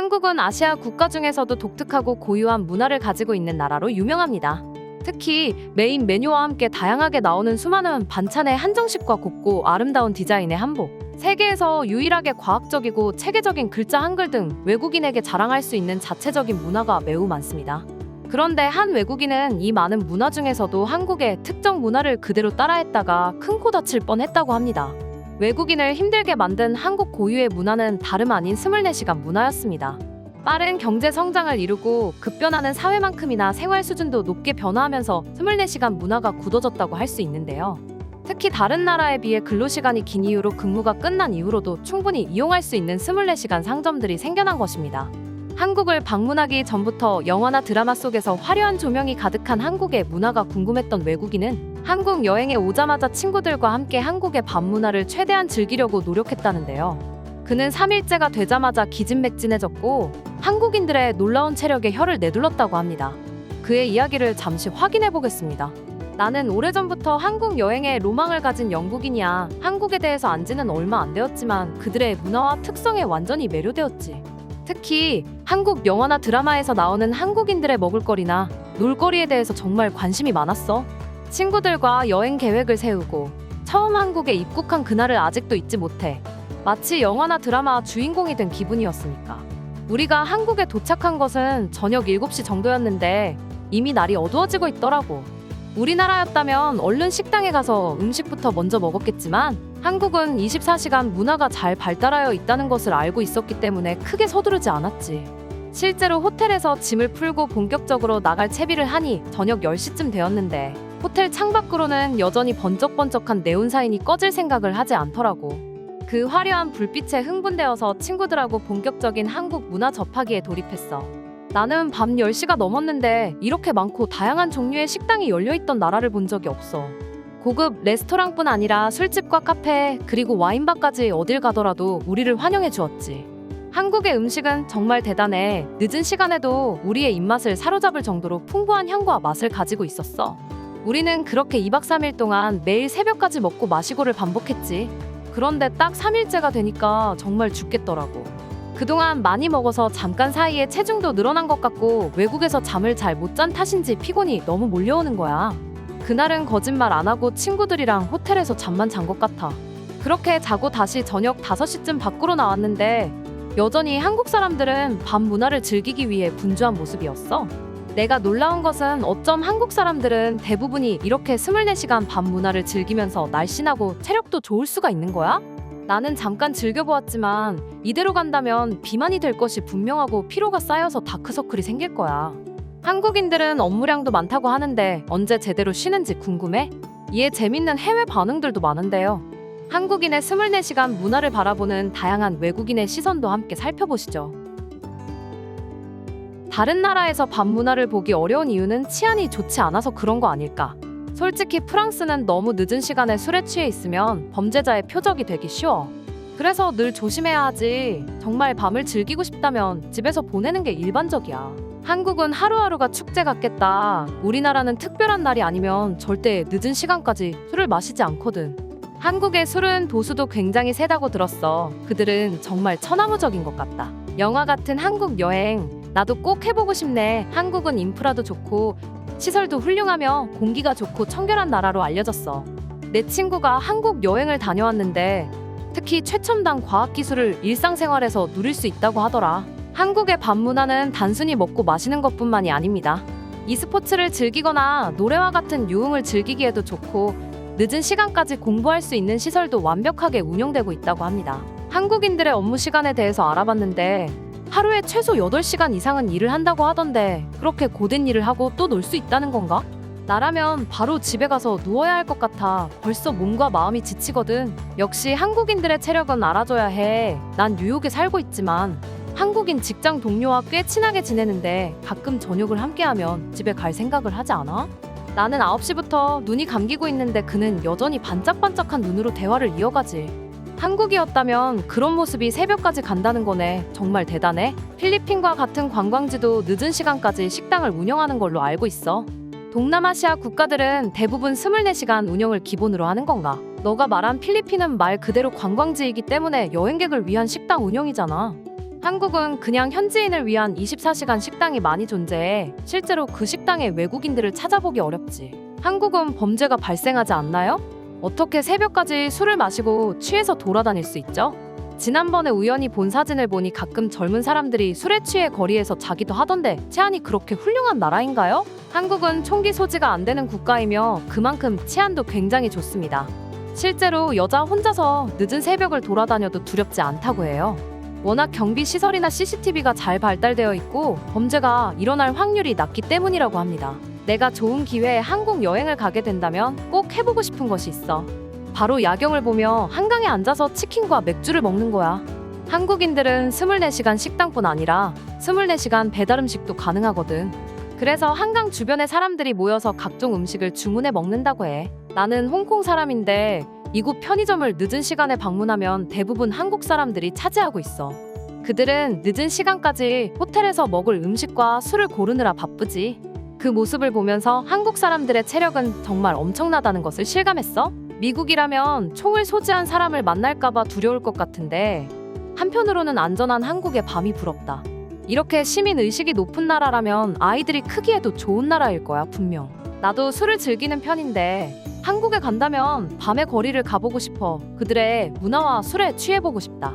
한국은 아시아 국가 중에서도 독특하고 고유한 문화를 가지고 있는 나라로 유명합니다. 특히 메인 메뉴와 함께 다양하게 나오는 수많은 반찬의 한정식과 곱고 아름다운 디자인의 한복, 세계에서 유일하게 과학적이고 체계적인 글자 한글 등 외국인에게 자랑할 수 있는 자체적인 문화가 매우 많습니다. 그런데 한 외국인은 이 많은 문화 중에서도 한국의 특정 문화를 그대로 따라했다가 큰 코 다칠 뻔했다고 합니다. 외국인을 힘들게 만든 한국 고유의 문화는 다름 아닌 24시간 문화였습니다. 빠른 경제 성장을 이루고 급변하는 사회만큼이나 생활 수준도 높게 변화하면서 24시간 문화가 굳어졌다고 할 수 있는데요. 특히 다른 나라에 비해 근로시간이 긴 이유로 근무가 끝난 이후로도 충분히 이용할 수 있는 24시간 상점들이 생겨난 것입니다. 한국을 방문하기 전부터 영화나 드라마 속에서 화려한 조명이 가득한 한국의 문화가 궁금했던 외국인은 한국 여행에 오자마자 친구들과 함께 한국의 밤 문화를 최대한 즐기려고 노력했다는데요. 그는 3일째가 되자마자 기진맥진해졌고 한국인들의 놀라운 체력에 혀를 내둘렀다고 합니다. 그의 이야기를 잠시 확인해 보겠습니다. 나는 오래전부터 한국 여행에 로망을 가진 영국인이야. 한국에 대해서 안 지는 얼마 안 되었지만 그들의 문화와 특성에 완전히 매료되었지. 특히 한국 영화나 드라마에서 나오는 한국인들의 먹을거리나 놀거리에 대해서 정말 관심이 많았어. 친구들과 여행 계획을 세우고 처음 한국에 입국한 그날을 아직도 잊지 못해. 마치 영화나 드라마 주인공이 된 기분이었으니까. 우리가 한국에 도착한 것은 저녁 7시 정도였는데 이미 날이 어두워지고 있더라고. 우리나라였다면 얼른 식당에 가서 음식부터 먼저 먹었겠지만 한국은 24시간 문화가 잘 발달하여 있다는 것을 알고 있었기 때문에 크게 서두르지 않았지. 실제로 호텔에서 짐을 풀고 본격적으로 나갈 채비를 하니 저녁 10시쯤 되었는데 호텔 창밖으로는 여전히 번쩍번쩍한 네온사인이 꺼질 생각을 하지 않더라고. 그 화려한 불빛에 흥분되어서 친구들하고 본격적인 한국 문화 접하기에 돌입했어. 나는 밤 10시가 넘었는데 이렇게 많고 다양한 종류의 식당이 열려있던 나라를 본 적이 없어. 고급 레스토랑뿐 아니라 술집과 카페 그리고 와인바까지 어딜 가더라도 우리를 환영해 주었지. 한국의 음식은 정말 대단해. 늦은 시간에도 우리의 입맛을 사로잡을 정도로 풍부한 향과 맛을 가지고 있었어. 우리는 그렇게 2박 3일 동안 매일 새벽까지 먹고 마시고를 반복했지. 그런데 딱 3일째가 되니까 정말 죽겠더라고. 그동안 많이 먹어서 잠깐 사이에 체중도 늘어난 것 같고 외국에서 잠을 잘 못 잔 탓인지 피곤이 너무 몰려오는 거야. 그날은 거짓말 안 하고 친구들이랑 호텔에서 잠만 잔 것 같아. 그렇게 자고 다시 저녁 5시쯤 밖으로 나왔는데 여전히 한국 사람들은 밤 문화를 즐기기 위해 분주한 모습이었어. 내가 놀라운 것은 어쩜 한국 사람들은 대부분이 이렇게 24시간 밤 문화를 즐기면서 날씬하고 체력도 좋을 수가 있는 거야? 나는 잠깐 즐겨보았지만 이대로 간다면 비만이 될 것이 분명하고 피로가 쌓여서 다크서클이 생길 거야. 한국인들은 업무량도 많다고 하는데 언제 제대로 쉬는지 궁금해? 이에 재밌는 해외 반응들도 많은데요. 한국인의 24시간 문화를 바라보는 다양한 외국인의 시선도 함께 살펴보시죠. 다른 나라에서 밤 문화를 보기 어려운 이유는 치안이 좋지 않아서 그런 거 아닐까? 솔직히 프랑스는 너무 늦은 시간에 술에 취해 있으면 범죄자의 표적이 되기 쉬워. 그래서 늘 조심해야 하지. 정말 밤을 즐기고 싶다면 집에서 보내는 게 일반적이야. 한국은 하루하루가 축제 같겠다. 우리나라는 특별한 날이 아니면 절대 늦은 시간까지 술을 마시지 않거든. 한국의 술은 도수도 굉장히 세다고 들었어. 그들은 정말 천하무적인 것 같다. 영화 같은 한국 여행 나도 꼭 해보고 싶네. 한국은 인프라도 좋고 시설도 훌륭하며 공기가 좋고 청결한 나라로 알려졌어. 내 친구가 한국 여행을 다녀왔는데 특히 최첨단 과학기술을 일상생활에서 누릴 수 있다고 하더라. 한국의 밤 문화는 단순히 먹고 마시는 것뿐만이 아닙니다. e스포츠를 즐기거나 노래와 같은 유흥을 즐기기에도 좋고 늦은 시간까지 공부할 수 있는 시설도 완벽하게 운영되고 있다고 합니다. 한국인들의 업무 시간에 대해서 알아봤는데 하루에 최소 8시간 이상은 일을 한다고 하던데 그렇게 고된 일을 하고 또 놀 수 있다는 건가? 나라면 바로 집에 가서 누워야 할 것 같아. 벌써 몸과 마음이 지치거든. 역시 한국인들의 체력은 알아줘야 해. 난 뉴욕에 살고 있지만 한국인 직장 동료와 꽤 친하게 지내는데 가끔 저녁을 함께하면 집에 갈 생각을 하지 않아? 나는 9시부터 눈이 감기고 있는데 그는 여전히 반짝반짝한 눈으로 대화를 이어가지. 한국이었다면 그런 모습이 새벽까지 간다는 거네. 정말 대단해. 필리핀과 같은 관광지도 늦은 시간까지 식당을 운영하는 걸로 알고 있어. 동남아시아 국가들은 대부분 24시간 운영을 기본으로 하는 건가? 너가 말한 필리핀은 말 그대로 관광지이기 때문에 여행객을 위한 식당 운영이잖아. 한국은 그냥 현지인을 위한 24시간 식당이 많이 존재해 실제로 그 식당에 외국인들을 찾아보기 어렵지. 한국은 범죄가 발생하지 않나요? 어떻게 새벽까지 술을 마시고 취해서 돌아다닐 수 있죠? 지난번에 우연히 본 사진을 보니 가끔 젊은 사람들이 술에 취해 거리에서 자기도 하던데 치안이 그렇게 훌륭한 나라인가요? 한국은 총기 소지가 안 되는 국가이며 그만큼 치안도 굉장히 좋습니다. 실제로 여자 혼자서 늦은 새벽을 돌아다녀도 두렵지 않다고 해요. 워낙 경비 시설이나 CCTV가 잘 발달되어 있고 범죄가 일어날 확률이 낮기 때문이라고 합니다. 내가 좋은 기회에 한국 여행을 가게 된다면 꼭 해보고 싶은 것이 있어. 바로 야경을 보며 한강에 앉아서 치킨과 맥주를 먹는 거야. 한국인들은 24시간 식당뿐 아니라 24시간 배달 음식도 가능하거든. 그래서 한강 주변에 사람들이 모여서 각종 음식을 주문해 먹는다고 해. 나는 홍콩 사람인데 이곳 편의점을 늦은 시간에 방문하면 대부분 한국 사람들이 차지하고 있어. 그들은 늦은 시간까지 호텔에서 먹을 음식과 술을 고르느라 바쁘지. 그 모습을 보면서 한국 사람들의 체력은 정말 엄청나다는 것을 실감했어. 미국이라면 총을 소지한 사람을 만날까봐 두려울 것 같은데 한편으로는 안전한 한국의 밤이 부럽다. 이렇게 시민 의식이 높은 나라라면 아이들이 크기에도 좋은 나라일 거야 분명. 나도 술을 즐기는 편인데 한국에 간다면 밤의 거리를 가보고 싶어. 그들의 문화와 술에 취해보고 싶다.